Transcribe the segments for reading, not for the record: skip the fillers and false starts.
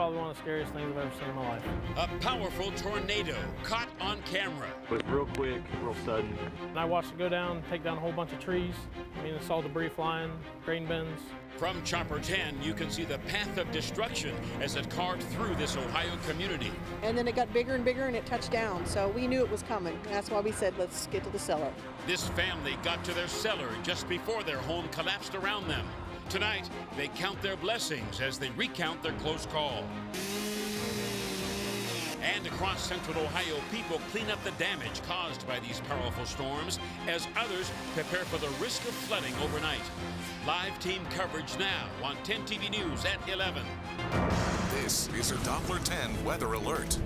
probably one of the scariest things I've ever seen in my life. A powerful tornado caught on camera. It was real quick, real sudden. And I watched it go down, take down a whole bunch of trees. I saw debris flying, grain bins. From Chopper 10, you can see the path of destruction as it carved through this Ohio community. And then it got bigger and bigger and it touched down, so we knew it was coming. That's why we said, let's get to the cellar. This family got to their cellar just before their home collapsed around them. Tonight, they count their blessings as they recount their close call. And across central Ohio, people clean up the damage caused by these powerful storms as others prepare for the risk of flooding overnight. Live team coverage now on 10 TV News at 11. This is a Doppler 10 weather alert.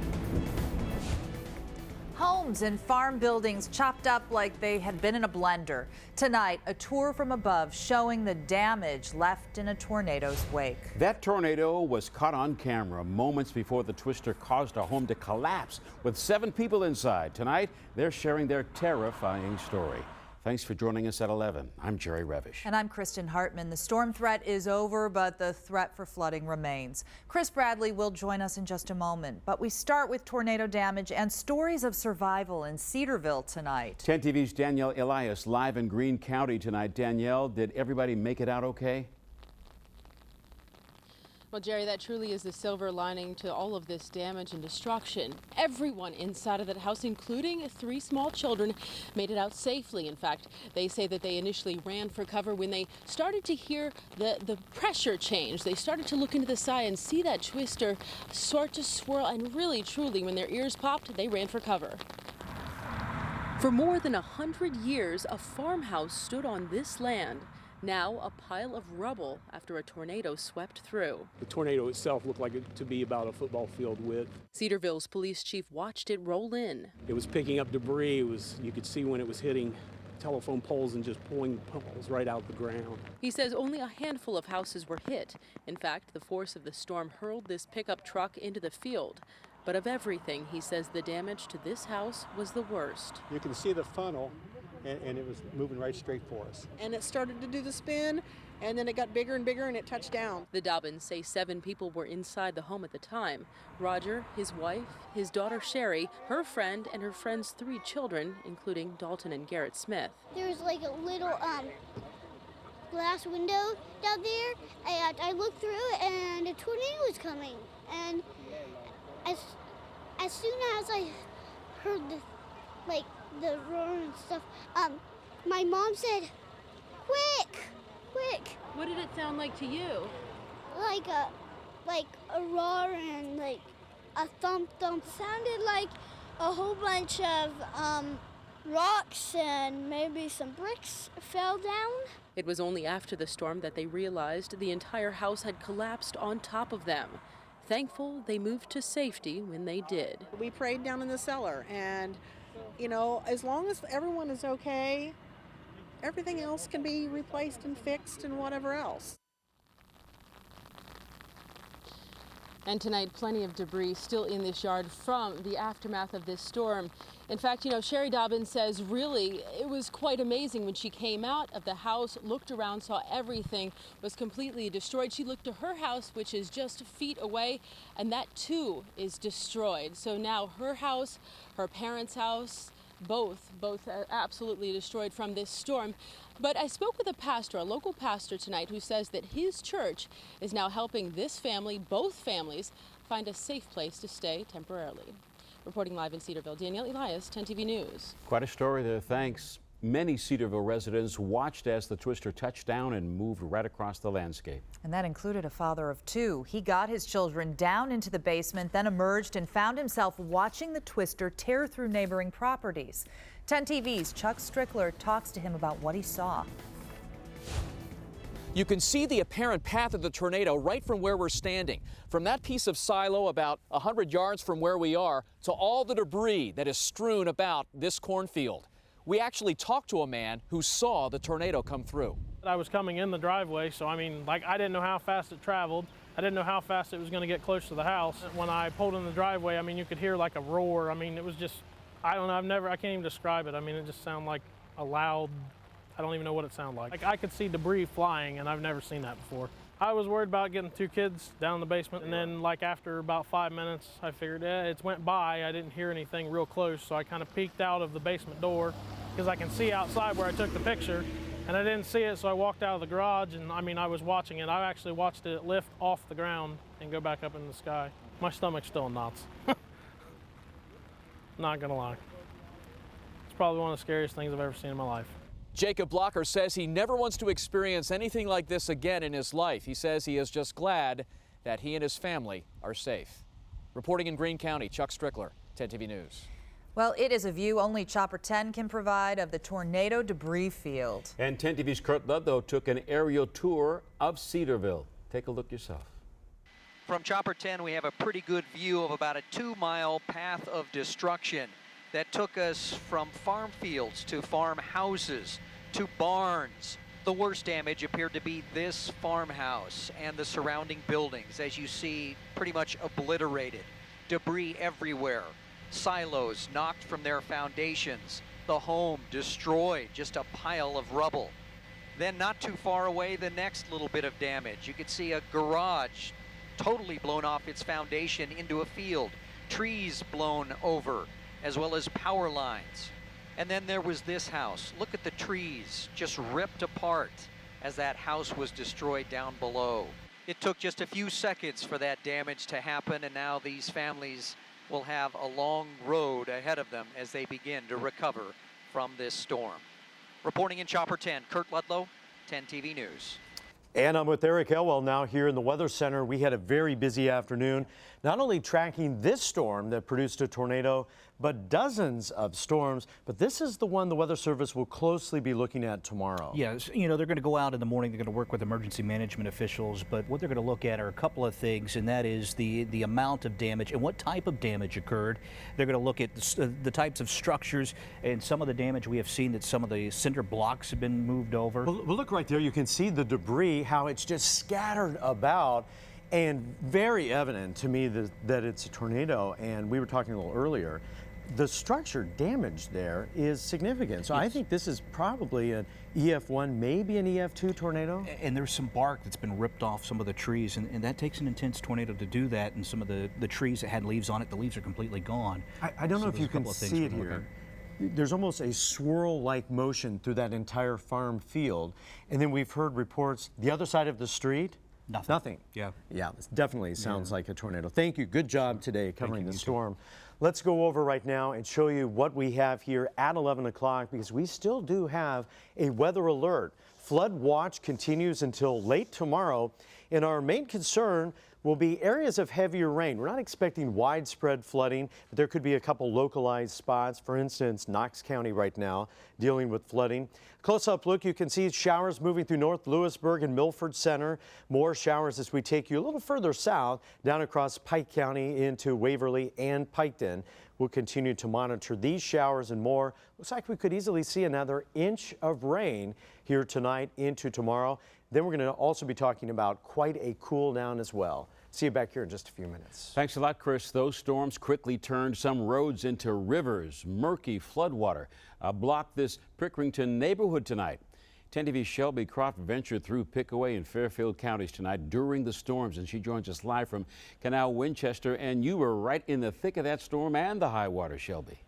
Homes and farm buildings chopped up like they had been in a blender. Tonight, a tour from above showing the damage left in a tornado's wake. That tornado was caught on camera moments before the twister caused a home to collapse with 7 people inside. Tonight, they're sharing their terrifying story. Thanks for joining us at 11. I'm Jerry Revish. And I'm Kristen Hartman. The storm threat is over, but the threat for flooding remains. Chris Bradley will join us in just a moment. But we start with tornado damage and stories of survival in Cedarville tonight. 10 TV's Danielle Elias live in Greene County tonight. Danielle, did everybody make it out okay? Well, Jerry, that truly is the silver lining to all of this damage and destruction. Everyone inside of that house, including 3 small children, made it out safely. In fact, they say that they initially ran for cover when they started to hear the pressure change. They started to look into the sky and see that twister start to swirl, and really, truly, when their ears popped, they ran for cover. For more than 100 years, a farmhouse stood on this land. Now a pile of rubble after a tornado swept through. The tornado itself looked like it to be about a football field width. Cedarville's police chief watched it roll in. It was picking up debris. You could see when it was hitting telephone poles and just pulling poles right out the ground. He says only a handful of houses were hit. In fact, the force of the storm hurled this pickup truck into the field. But of everything, he says the damage to this house was the worst. You can see the funnel, and it was moving right straight for us. And it started to do the spin, and then it got bigger and bigger and it touched down. The Dobbins say 7 people were inside the home at the time. Roger, his wife, his daughter Sherry, her friend, and her friend's 3 children, including Dalton and Garrett Smith. There was like a little glass window down there, and I looked through and a tornado was coming. And as soon as I heard the roar and stuff, my mom said, quick, quick. What did it sound like to you? Like a roar and like a thump thump. Sounded like a whole bunch of rocks and maybe some bricks fell down. It was only after the storm that they realized the entire house had collapsed on top of them. Thankful they moved to safety when they did. We prayed down in the cellar, and you know, as long as everyone is okay, everything else can be replaced and fixed and whatever else. And tonight, plenty of debris still in this yard from the aftermath of this storm. In fact, you know, Sherry Dobbins says really it was quite amazing when she came out of the house, looked around, saw everything was completely destroyed. She looked to her house, which is just feet away, and that too is destroyed. So now her house, her parents' house, both absolutely destroyed from this storm. But I spoke with a pastor, a local pastor tonight, who says that his church is now helping this family, both families, find a safe place to stay temporarily. Reporting live in Cedarville, Danielle Elias, 10 TV News. Quite a story there, thanks. Many Cedarville residents watched as the twister touched down and moved right across the landscape. And that included a father of 2. He got his children down into the basement, then emerged and found himself watching the twister tear through neighboring properties. 10 TV's Chuck Strickler talks to him about what he saw. You can see the apparent path of the tornado right from where we're standing. From that piece of silo about 100 yards from where we are to all the debris that is strewn about this cornfield. We actually talked to a man who saw the tornado come through. I was coming in the driveway, so I didn't know how fast it traveled. I didn't know how fast it was going to get close to the house. When I pulled in the driveway, you could hear like a roar. It was just, I don't know, I can't even describe it. It just sounded like a loud, I don't even know what it sounded like. I could see debris flying, and I've never seen that before. I was worried about getting 2 kids down in the basement, and then like after about 5 minutes, I figured it went by. I didn't hear anything real close, so I kind of peeked out of the basement door because I can see outside where I took the picture, and I didn't see it, so I walked out of the garage, and I mean, I was watching it. I actually watched it lift off the ground and go back up in the sky. My stomach's still in knots. Not gonna lie. It's probably one of the scariest things I've ever seen in my life. Jacob Blocker says he never wants to experience anything like this again in his life. He says he is just glad that he and his family are safe. Reporting in Greene County, Chuck Strickler, 10 TV News. Well, it is a view only Chopper 10 can provide of the tornado debris field. And 10 TV's Kurt Ludlow took an aerial tour of Cedarville. Take a look yourself. From Chopper 10, we have a pretty good view of about a 2-mile path of destruction that took us from farm fields to farmhouses to barns. The worst damage appeared to be this farmhouse and the surrounding buildings, as you see, pretty much obliterated. Debris everywhere. Silos knocked from their foundations. The home destroyed, just a pile of rubble. Then not too far away, the next little bit of damage. You could see a garage totally blown off its foundation into a field. Trees blown over, as well as power lines. And then there was this house. Look at the trees just ripped apart as that house was destroyed down below. It took just a few seconds for that damage to happen, and now these families will have a long road ahead of them as they begin to recover from this storm. Reporting in Chopper 10, Kurt Ludlow, 10 TV News. And I'm with Eric Elwell now here in the Weather Center. We had a very busy afternoon, not only tracking this storm that produced a tornado, but dozens of storms. But this is the one the Weather Service will closely be looking at tomorrow. Yes, you know, they're going to go out in the morning. They're going to work with emergency management officials. But what they're going to look at are a couple of things, and that is the amount of damage and what type of damage occurred. They're going to look at the types of structures and some of the damage. We have seen that some of the cinder blocks have been moved over. Well, look right there. You can see the debris, how it's just scattered about. And very evident to me that it's a tornado. And we were talking a little earlier. The structure damage there is significant. So I think this is probably an EF1, maybe an EF2 tornado. And there's some bark that's been ripped off some of the trees, and that takes an intense tornado to do that. And some of the trees that had leaves on it, the leaves are completely gone. I don't know if you can see it here. There's almost a swirl-like motion through that entire farm field. And then we've heard reports the other side of the street. Nothing. Yeah. Yeah, this definitely sounds like a tornado. Thank you. Good job today covering the storm. Let's go over right now and show you what we have here at 11 o'clock, because we still do have a weather alert. Flood watch continues until late tomorrow, and our main concern will be areas of heavier rain. We're not expecting widespread flooding, but there could be a couple localized spots. For instance, Knox County right now dealing with flooding. Close-up look, you can see showers moving through North Lewisburg and Milford Center. More showers as we take you a little further south, down across Pike County into Waverly and Piketon. We'll continue to monitor these showers and more. Looks like we could easily see another inch of rain here tonight into tomorrow. Then we're going to also be talking about quite a cool down as well. See you back here in just a few minutes. Thanks a lot, Chris. Those storms quickly turned some roads into rivers. Murky floodwater blocked this Pickerington neighborhood tonight. 10 TV's Shelby Croft ventured through Pickaway and Fairfield counties tonight during the storms, and she joins us live from Canal Winchester. And you were right in the thick of that storm and the high water, Shelby.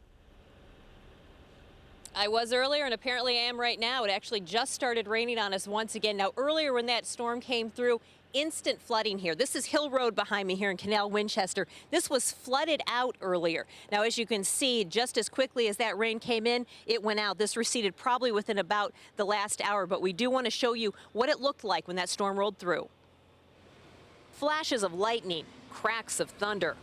I was earlier, and apparently I am right now. It actually just started raining on us once again. Now, earlier when that storm came through, instant flooding here. This is Hill Road behind me here in Canal Winchester. This was flooded out earlier. Now, as you can see, just as quickly as that rain came in, it went out. This receded probably within about the last hour, but we do want to show you what it looked like when that storm rolled through. Flashes of lightning, cracks of thunder.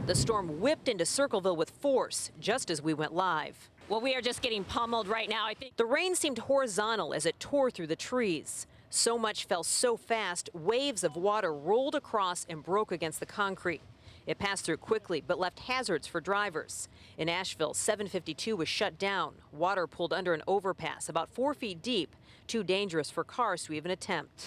The storm whipped into Circleville with force just as we went live. Well, we are just getting pummeled right now. I think the rain seemed horizontal as it tore through the trees. So much fell so fast, waves of water rolled across and broke against the concrete. It passed through quickly, but left hazards for drivers. In Asheville, 752 was shut down. Water pulled under an overpass about 4 feet deep, too dangerous for cars to even attempt.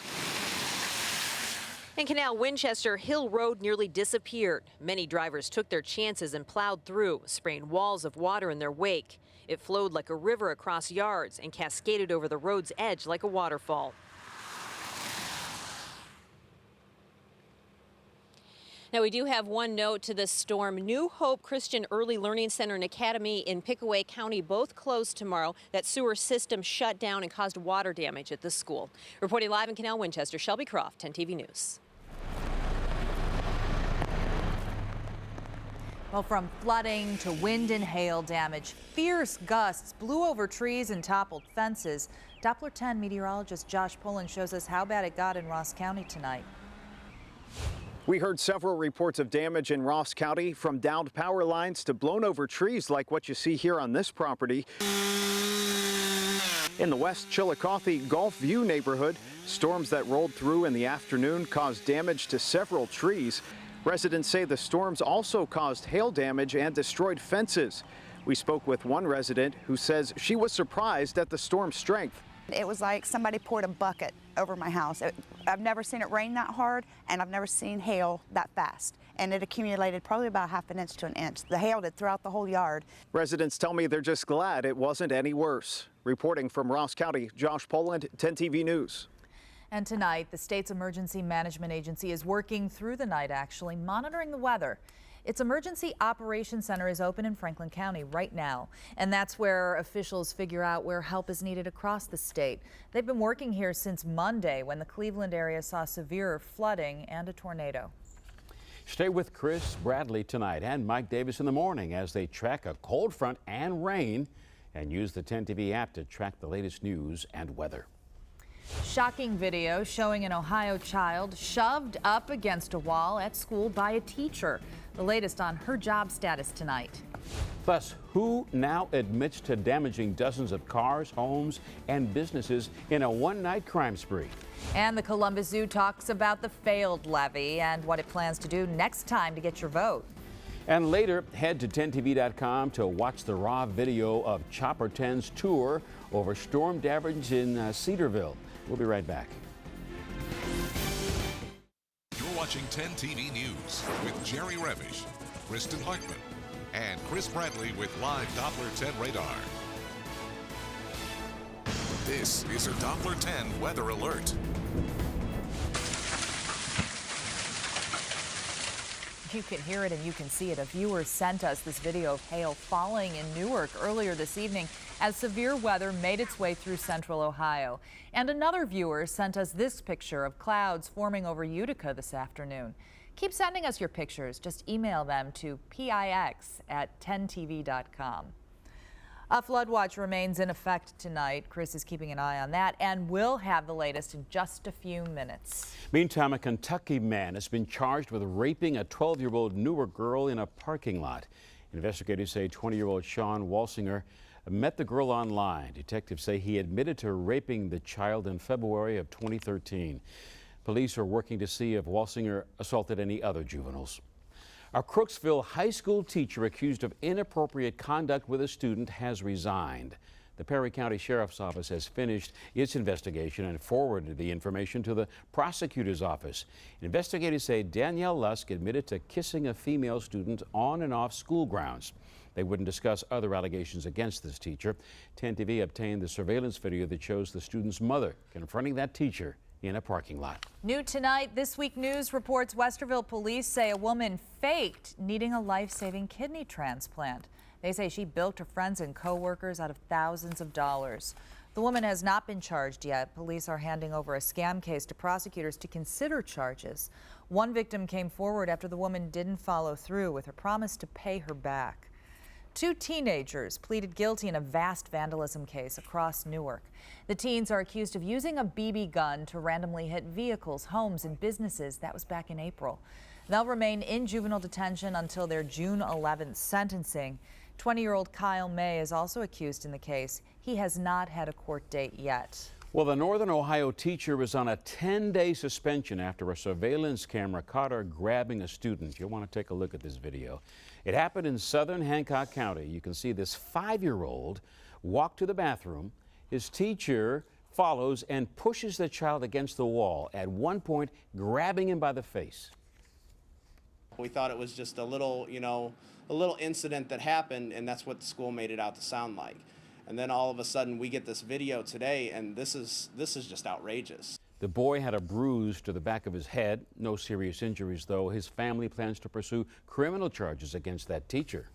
In Canal Winchester, Hill Road nearly disappeared. Many drivers took their chances and plowed through, spraying walls of water in their wake. It flowed like a river across yards and cascaded over the road's edge like a waterfall. Now, we do have one note to this storm. New Hope Christian Early Learning Center and Academy in Pickaway County both closed tomorrow. That sewer system shut down and caused water damage at this school. Reporting live in Canal Winchester, Shelby Croft, 10 TV News. Well, from flooding to wind and hail damage, fierce gusts blew over trees and toppled fences. Doppler 10 meteorologist Josh Pullen shows us how bad it got in Ross County tonight. We heard several reports of damage in Ross County, from downed power lines to blown over trees like what you see here on this property. In the West Chillicothe Gulf View neighborhood, storms that rolled through in the afternoon caused damage to several trees. Residents say the storms also caused hail damage and destroyed fences. We spoke with one resident who says she was surprised at the storm's strength. It was like somebody poured a bucket over my house. I've never seen it rain that hard, and I've never seen hail that fast. And it accumulated probably about ½ an inch to an inch. The hail did throughout the whole yard. Residents tell me they're just glad it wasn't any worse. Reporting from Ross County, Josh Poland, 10 TV News. And tonight, the state's emergency management agency is working through the night, actually, monitoring the weather. Its Emergency Operations Center is open in Franklin County right now, and that's where officials figure out where help is needed across the state. They've been working here since Monday, when the Cleveland area saw severe flooding and a tornado. Stay with Chris Bradley tonight and Mike Davis in the morning as they track a cold front and rain and use the 10 TV app to track the latest news and weather. Shocking video showing an Ohio child shoved up against a wall at school by a teacher. The latest on her job status tonight. Plus, who now admits to damaging dozens of cars, homes, and businesses in a one-night crime spree? And the Columbus Zoo talks about the failed levy and what it plans to do next time to get your vote. And later, head to 10tv.com to watch the raw video of Chopper 10's tour over storm damage in Cedarville. We'll be right back. You're watching 10 TV News with Jerry Revish, Kristen Hartman, and Chris Bradley with live Doppler 10 radar. This is a Doppler 10 weather alert. You can hear it and you can see it. A viewer sent us this video of hail falling in Newark earlier this evening as severe weather made its way through central Ohio. And another viewer sent us this picture of clouds forming over Utica this afternoon. Keep sending us your pictures. Just email them to pix@10tv.com. A flood watch remains in effect tonight. Chris is keeping an eye on that, and we'll have the latest in just a few minutes. Meantime, a Kentucky man has been charged with raping a 12-year-old Newark girl in a parking lot. Investigators say 20-year-old Sean Walsinger met the girl online. Detectives say he admitted to raping the child in February of 2013. Police are working to see if Walsinger assaulted any other juveniles. A Crooksville high school teacher accused of inappropriate conduct with a student has resigned. The Perry County Sheriff's Office has finished its investigation and forwarded the information to the prosecutor's office. Investigators say Danielle Lusk admitted to kissing a female student on and off school grounds. They wouldn't discuss other allegations against this teacher. 10 TV obtained the surveillance video that shows the student's mother confronting that teacher in a parking lot. New tonight, This Week News reports Westerville police say a woman faked needing a life-saving kidney transplant. They say she bilked her friends and co-workers out of thousands of dollars. The woman has not been charged yet. Police are handing over a scam case to prosecutors to consider charges. One victim came forward after the woman didn't follow through with her promise to pay her back. 2 teenagers pleaded guilty in a vast vandalism case across Newark. The teens are accused of using a BB gun to randomly hit vehicles, homes, and businesses. That was back in April. They'll remain in juvenile detention until their June 11th sentencing. 20-year-old Kyle May is also accused in the case. He has not had a court date yet. Well, the Northern Ohio teacher was on a 10-day suspension after a surveillance camera caught her grabbing a student. You'll want to take a look at this video. It happened in southern Hancock County. You can see this 5-year-old walk to the bathroom. His teacher follows and pushes the child against the wall, at one point grabbing him by the face. We thought it was just a little incident that happened, and that's what the school made it out to sound like. And then all of a sudden we get this video today, and this is just outrageous. The boy had a bruise to the back of his head. No serious injuries, though. His family plans to pursue criminal charges against that teacher.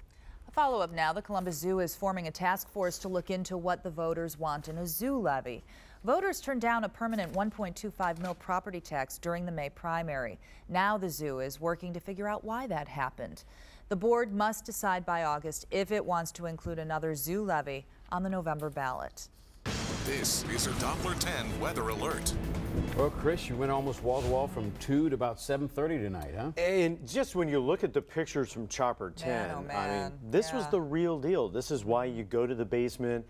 A follow-up now. The Columbus Zoo is forming a task force to look into what the voters want in a zoo levy. Voters turned down a permanent $1.25 million property tax during the May primary. Now the zoo is working to figure out why that happened. The board must decide by August if it wants to include another zoo levy on the November ballot. This is your Doppler 10 weather alert. Well, Chris, you went almost wall-to-wall from 2 to about 7:30 tonight, huh? And just when you look at the pictures from Chopper 10, I mean, this was the real deal. This is why you go to the basement.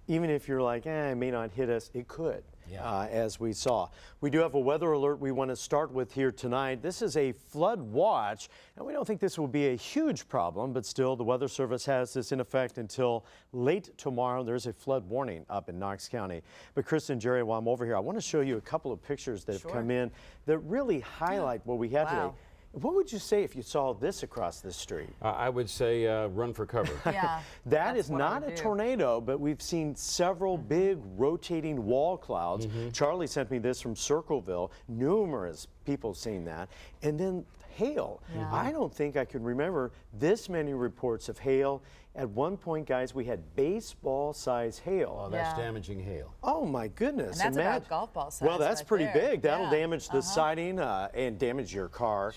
Even if you're like, it may not hit us, it could, as we saw. We do have a weather alert we want to start with here tonight. This is a flood watch, and we don't think this will be a huge problem, but still the Weather Service has this in effect until late tomorrow. There's a flood warning up in Knox County. But Chris and Jerry, while I'm over here, I want to show you a couple of pictures that have come in that really highlight what we have today. What would you say if you saw this across the street? I would say run for cover. That is not a tornado, but we've seen several big rotating wall clouds. Charlie sent me this from Circleville. Numerous people seen that. And then hail. I don't think I can remember this many reports of hail. At one point, guys, we had baseball-size hail. Oh, that's damaging hail. Oh, my goodness. And that's about golf ball size. Well, that's right pretty there. big. That'll damage the siding and damage your car.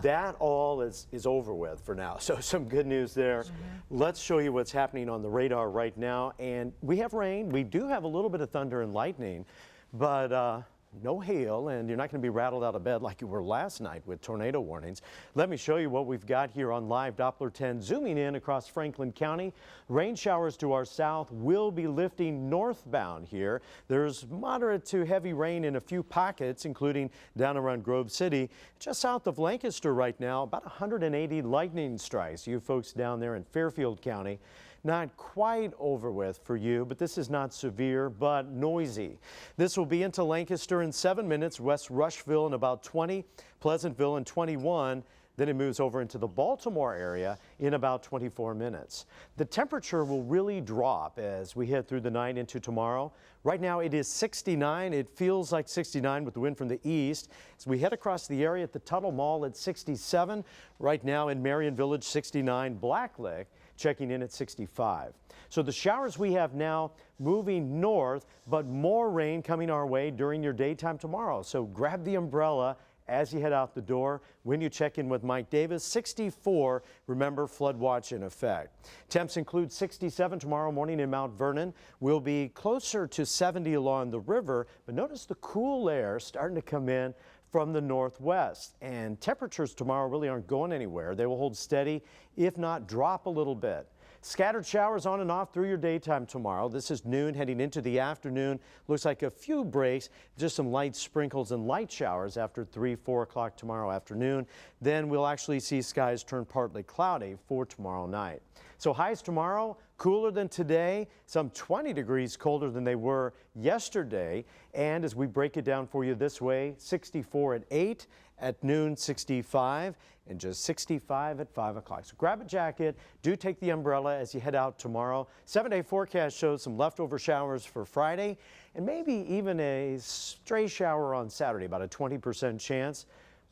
That all is over with for now. So some good news there. Let's show you what's happening on the radar right now. And we have rain. We do have a little bit of thunder and lightning, but no hail, and you're not going to be rattled out of bed like you were last night with tornado warnings. Let me show you what we've got here on Live Doppler 10. Zooming in across Franklin County, rain showers to our south will be lifting northbound here. There's moderate to heavy rain in a few pockets, including down around Grove City. Just south of Lancaster right now, about 180 lightning strikes. You folks down there in Fairfield County, not quite over with for you, but this is not severe, but noisy. This will be into Lancaster in 7 minutes, West Rushville in about 20, Pleasantville in 21. Then it moves over into the Baltimore area in about 24 minutes. The temperature will really drop as we head through the night into tomorrow. Right now it is 69. It feels like 69 with the wind from the east. As we head across the area at the Tuttle Mall at 67. Right now in Marion Village, 69. Blacklick checking in at 65. So the showers we have now moving north, but more rain coming our way during your daytime tomorrow. So grab the umbrella as you head out the door. When you check in with Mike Davis, 64, remember, flood watch in effect. Temps include 67 tomorrow morning in Mount Vernon. We'll be closer to 70 along the river, but notice the cool air starting to come in from the northwest. And temperatures tomorrow really aren't going anywhere. They will hold steady, if not drop a little bit. Scattered showers on and off through your daytime tomorrow. This is noon heading into the afternoon. Looks like a few breaks, just some light sprinkles and light showers after 3, 4 o'clock tomorrow afternoon. Then we'll actually see skies turn partly cloudy for tomorrow night. So highs tomorrow, cooler than today, some 20 degrees colder than they were yesterday. And as we break it down for you this way, 64 at 8, at noon 65, and just 65 at 5 o'clock. So grab a jacket, do take the umbrella as you head out tomorrow. 7-day forecast shows some leftover showers for Friday, and maybe even a stray shower on Saturday, about a 20% chance.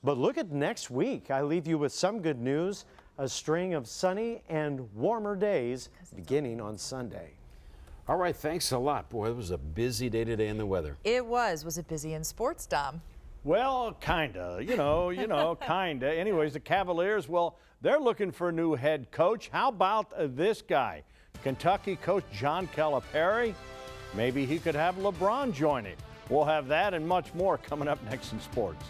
But look at next week. I leave you with some good news, a string of sunny and warmer days beginning on Sunday. All right, thanks a lot. Boy, it was a busy day today in the weather. It was. Was it busy in sports, Dom? Well, kinda, you know, kinda. Anyways, the Cavaliers, well, they're looking for a new head coach. How about this guy, Kentucky coach John Calipari? Maybe he could have LeBron join him. We'll have that and much more coming up next in sports.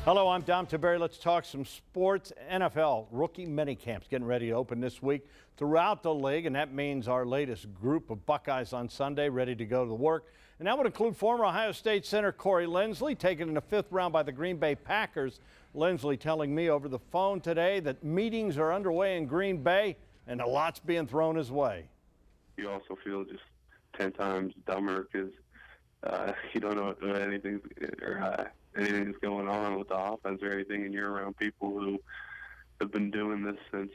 Hello, I'm Dom Taberry. Let's talk some sports. NFL rookie minicamps getting ready to open this week throughout the league, and that means our latest group of Buckeyes on Sunday ready to go to work. And that would include former Ohio State center Corey Linsley, taken in the 5th round by the Green Bay Packers. Linsley telling me over the phone today that meetings are underway in Green Bay and a lot's being thrown his way. You also feel just 10 times dumber because you don't know anything's going on with the offense or anything, and you're around people who have been doing this since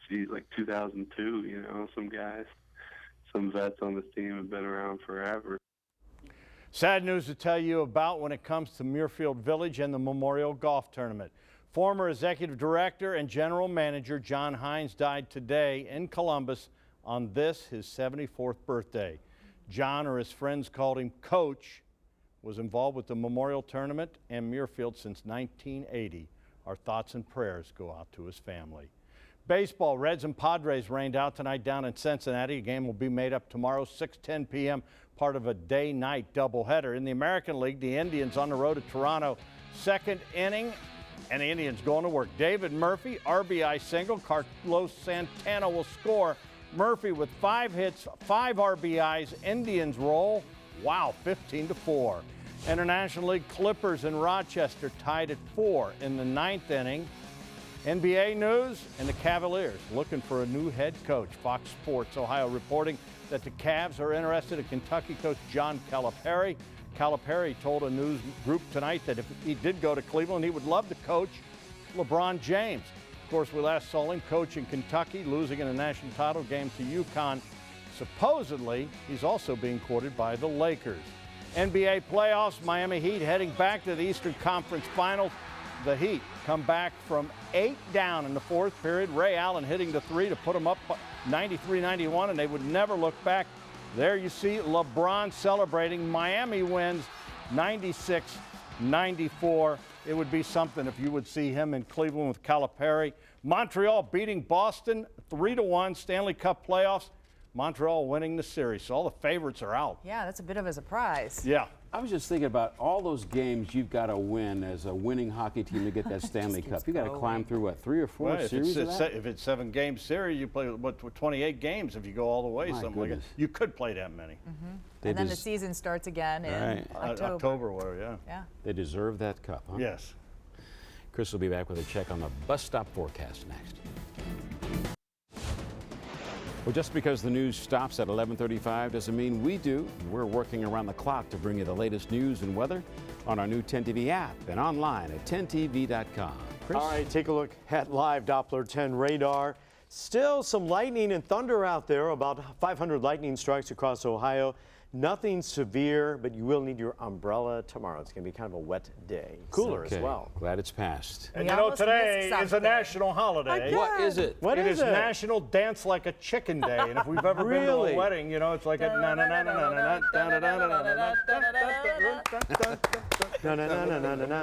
geez, like 2002, you know, some guys, some vets on this team have been around forever. Sad news to tell you about when it comes to Muirfield Village and the Memorial Golf Tournament. Former executive director and general manager John Hines died today in Columbus on this, his 74th birthday. John, or his friends called him Coach, was involved with the Memorial Tournament and Muirfield since 1980. Our thoughts and prayers go out to his family. Baseball, Reds and Padres rained out tonight down in Cincinnati. A game will be made up tomorrow, 6:10 p.m., part of a day-night doubleheader. In the American League, the Indians on the road at Toronto, second inning, and the Indians going to work. David Murphy, RBI single. Carlos Santana will score. Murphy with 5 hits, 5 RBIs. Indians roll. Wow, 15-4. International League, Clippers in Rochester tied at 4 in the 9th inning. NBA news, and the Cavaliers looking for a new head coach. Fox Sports Ohio reporting that the Cavs are interested in Kentucky coach John Calipari. Calipari told a news group tonight that if he did go to Cleveland, he would love to coach LeBron James. Of course, we last saw him coach in Kentucky, losing in a national title game to UConn. Supposedly, he's also being courted by the Lakers. NBA playoffs, Miami Heat heading back to the Eastern Conference Finals. The Heat come back from 8 down in the 4th period. Ray Allen hitting the 3 to put them up 93-91, and they would never look back. There you see LeBron celebrating. Miami wins 96-94. It would be something if you would see him in Cleveland with Calipari. Montreal beating Boston 3-1, Stanley Cup playoffs. Montreal winning the series, so all the favorites are out. Yeah, that's a bit of a surprise. Yeah. I was just thinking about all those games you've got to win as a winning hockey team to get that Stanley Cup. You got to climb through, what, 3 or 4 series of that? If it's 7-game series, you play, what, 28 games if you go all the way, something like that. You could play that many. Mm-hmm. And then the season starts again in October, whatever, yeah. They deserve that cup, huh? Yes. Chris will be back with a check on the bus stop forecast next. Well, just because the news stops at 11:35 doesn't mean we do. We're working around the clock to bring you the latest news and weather on our new 10 TV app and online at 10tv.com. Chris? All right, take a look at live Doppler 10 radar. Still some lightning and thunder out there, about 500 lightning strikes across Ohio. Nothing severe, but you will need your umbrella tomorrow. It's going to be kind of a wet day. Cooler as well. Glad it's passed. And you know, today is a national holiday. What is it? What is it? It is National Dance Like a Chicken Day. And if we've ever been to a wedding, you know, it's like a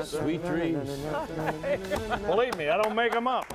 Sweet dreams. Believe me, I don't make them up.